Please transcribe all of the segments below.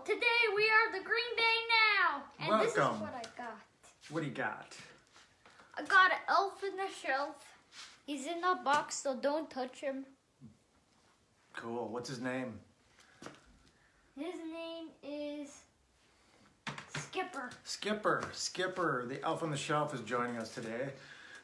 Today we are the Green Bay Now, and this is Welcome. what I got. What do you got? I got an elf in the shelf. He's in the box, so don't touch him. Cool. What's his name? His name is Skipper. Skipper, the elf on the shelf, is joining us today.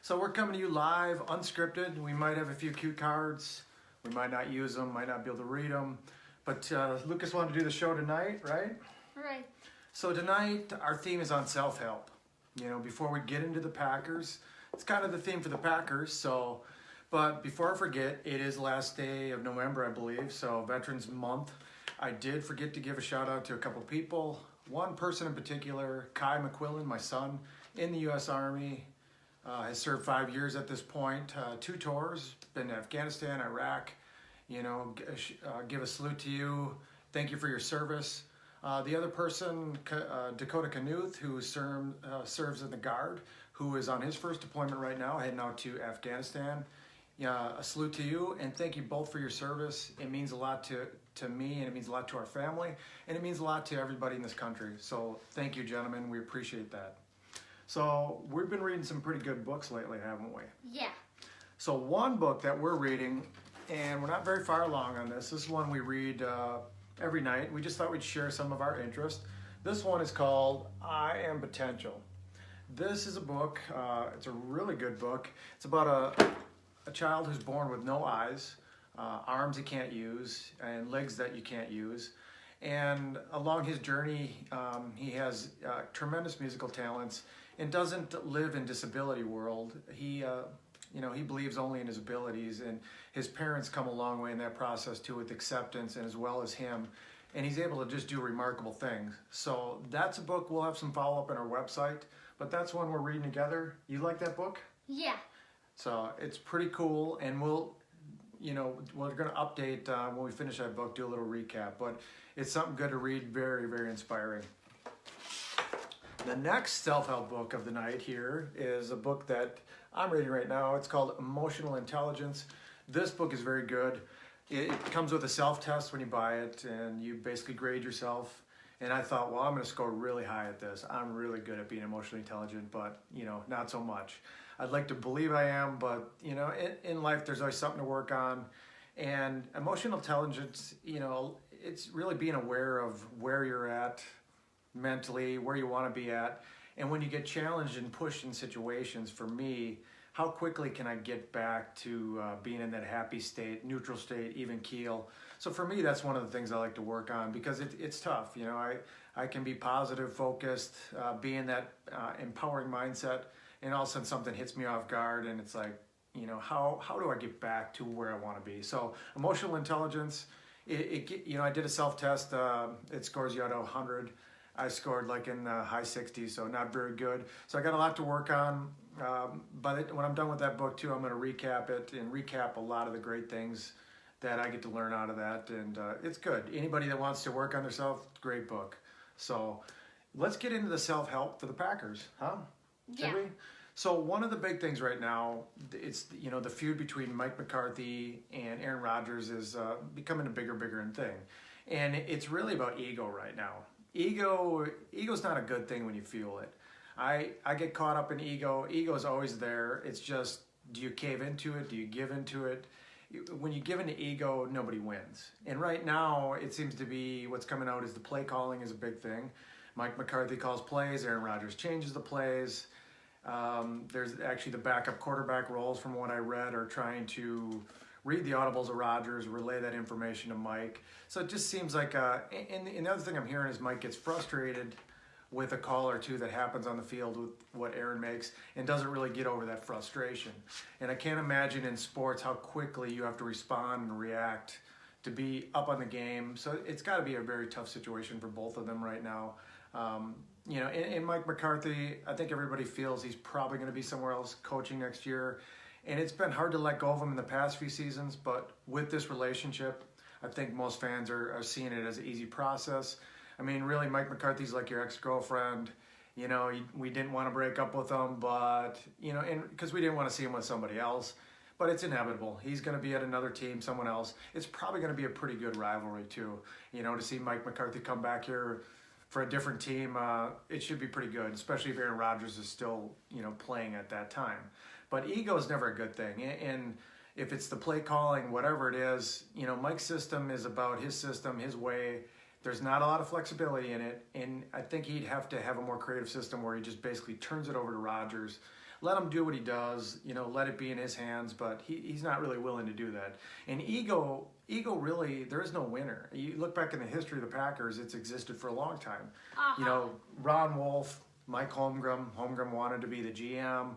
So we're coming to you live, unscripted. We might have a few cute cards. We might not use them, might not be able to read them. But Lucas wanted to do the show tonight, right? Right. So tonight, our theme is on self-help. You know, before we get into the Packers, it's kind of the theme for the Packers. So, but before I forget, it is last day of November, I believe. So Veterans Month. I did forget to give a shout out to a couple people. One person in particular, Kai McQuillan, my son, in the U.S. Army, has served 5 years at this point. 2 tours, been to Afghanistan, Iraq. You know, give a salute to you. Thank you for your service. The other person, Dakota Knuth, who serves in the Guard, who is on his first deployment right now, heading out to Afghanistan. A salute to you, and thank you both for your service. It means a lot to me, and it means a lot to our family, and it means a lot to everybody in this country. So thank you, gentlemen. We appreciate that. So we've been reading some pretty good books lately, haven't we? Yeah. So one book that we're reading, and we're not very far along on this. This is one we read every night. We just thought we'd share some of our interest. This one is called I Am Potential. This is a book, it's a really good book. It's about a child who's born with no eyes, arms he can't use, and legs that you can't use. And along his journey, he has tremendous musical talents and doesn't live in disability world. He believes only in his abilities, and his parents come a long way in that process too, with acceptance and as well as him. And he's able to just do remarkable things. So that's a book. We'll have some follow-up on our website, but that's one we're reading together. You like that book? Yeah. So it's pretty cool, and we're going to update when we finish that book, do a little recap, but it's something good to read, very, very inspiring. The next self-help book of the night here is a book that I'm reading right now. It's called Emotional Intelligence. This book is very good. It comes with a self-test when you buy it, and you basically grade yourself. And I thought, well, I'm going to score really high at this. I'm really good at being emotionally intelligent, but, not so much. I'd like to believe I am, but, in life there's always something to work on. And emotional intelligence, it's really being aware of where you're at mentally, where you want to be at. And when you get challenged and pushed in situations, for me, how quickly can I get back to being in that happy state, neutral state, even keel? So for me, that's one of the things I like to work on, because it's tough. I can be positive, focused, be in that empowering mindset, and all of a sudden something hits me off guard, and it's like, how do I get back to where I want to be? So emotional intelligence, I did a self-test. It scores you out of 100. I scored like in the high 60s, so not very good. So I got a lot to work on. But when I'm done with that book too, I'm going to recap it and recap a lot of the great things that I get to learn out of that. And it's good. Anybody that wants to work on themselves, great book. So let's get into the self-help for the Packers, huh? Yeah. Should we? So one of the big things right now, it's the feud between Mike McCarthy and Aaron Rodgers is becoming a bigger thing. And it's really about ego right now. Ego's not a good thing when you feel it. I get caught up in ego. Ego is always there. It's just, do you cave into it? Do you give into it? When you give into ego, nobody wins. And right now, it seems to be what's coming out is the play calling is a big thing. Mike McCarthy calls plays. Aaron Rodgers changes the plays. There's actually the backup quarterback roles, from what I read, are trying to read the audibles of Rodgers, relay that information to Mike. So it just seems like, and the other thing I'm hearing is Mike gets frustrated with a call or two that happens on the field with what Aaron makes, and doesn't really get over that frustration. And I can't imagine in sports how quickly you have to respond and react to be up on the game. So it's got to be a very tough situation for both of them right now. In Mike McCarthy, I think everybody feels he's probably going to be somewhere else coaching next year. And it's been hard to let go of him in the past few seasons, but with this relationship, I think most fans are seeing it as an easy process. I mean, really, Mike McCarthy's like your ex-girlfriend. We didn't want to break up with him, but, and because we didn't want to see him with somebody else. but it's inevitable. He's going to be at another team, someone else. It's probably going to be a pretty good rivalry too. You know, to see Mike McCarthy come back here for a different team, it should be pretty good, especially if Aaron Rodgers is still, you know, playing at that time. But ego is never a good thing. And if it's the play calling, whatever it is, you know, Mike's system is about his system, his way. There's not a lot of flexibility in it. And I think he'd have to have a more creative system where he just basically turns it over to Rodgers. Let him do what he does, you know, let it be in his hands, but he's not really willing to do that. And ego really, there is no winner. You look back in the history of the Packers, it's existed for a long time. You know, Ron Wolf, Mike Holmgren wanted to be the GM.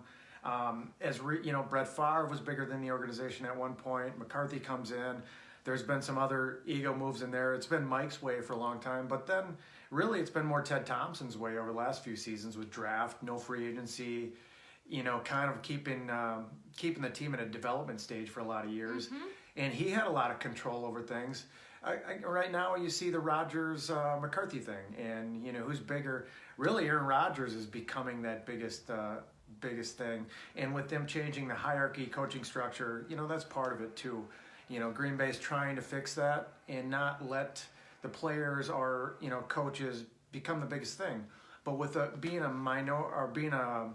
You know, Brett Favre was bigger than the organization at one point. McCarthy comes in. There's been some other ego moves in there. It's been Mike's way for a long time, but then really it's been more Ted Thompson's way over the last few seasons with draft, no free agency, you know, kind of keeping the team in a development stage for a lot of years. And he had a lot of control over things. Right now you see the Rodgers McCarthy thing, and you know, who's bigger? Really, Aaron Rodgers is becoming that biggest thing. And with them changing the hierarchy coaching structure, you know, that's part of it too. You know, Green Bay's trying to fix that and not let the players or, you know, coaches become the biggest thing. But with being a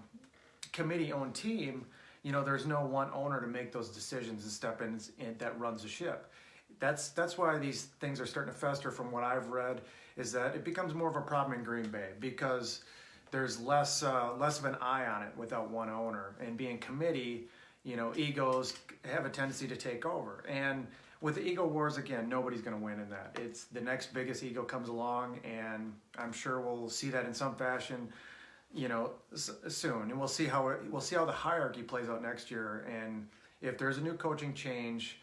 committee-owned team, you know, there's no one owner to make those decisions and step in and that runs the ship. That's why these things are starting to fester. From what I've read, is that it becomes more of a problem in Green Bay because there's less of an eye on it without one owner. And being committee, you know, egos have a tendency to take over. And with the ego wars, again, nobody's going to win in that. It's the next biggest ego comes along, and I'm sure we'll see that in some fashion, you know, soon. And we'll see how the hierarchy plays out next year, and if there's a new coaching change,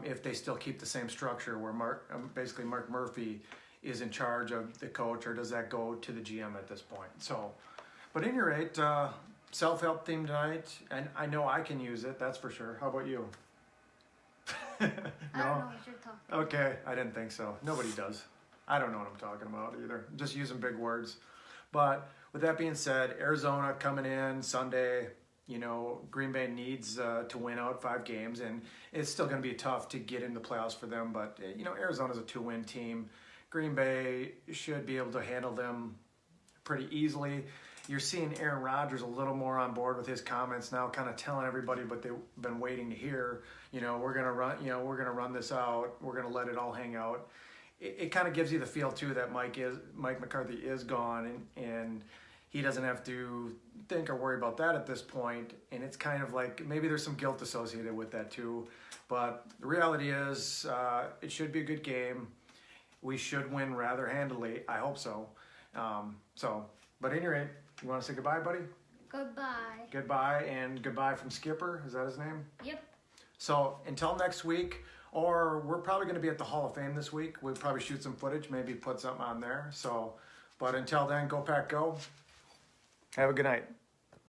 if they still keep the same structure where basically Mark Murphy is in charge of the coach, or does that go to the GM at this point? So, but at any rate, self-help theme tonight, and I know I can use it, that's for sure. How about you? No? I don't know what you're talking. Okay, I didn't think so. Nobody does. I don't know what I'm talking about either. I'm just using big words. But with that being said, Arizona coming in Sunday. You know, Green Bay needs to win out 5 games, and it's still going to be tough to get into the playoffs for them. But, you know, Arizona's a 2-win team. Green Bay should be able to handle them pretty easily. You're seeing Aaron Rodgers a little more on board with his comments now, kind of telling everybody what they've been waiting to hear. You know, we're gonna run this out. We're gonna let it all hang out. It kind of gives you the feel too that Mike McCarthy is gone, and he doesn't have to think or worry about that at this point. And it's kind of like maybe there's some guilt associated with that too. But the reality is, it should be a good game. We should win rather handily. I hope so. But at any rate, you want to say goodbye, buddy? Goodbye. Goodbye, and goodbye from Skipper. Is that his name? Yep. So until next week, or we're probably going to be at the Hall of Fame this week. We'll probably shoot some footage, maybe put something on there. So, but until then, go Pack Go. Have a good night.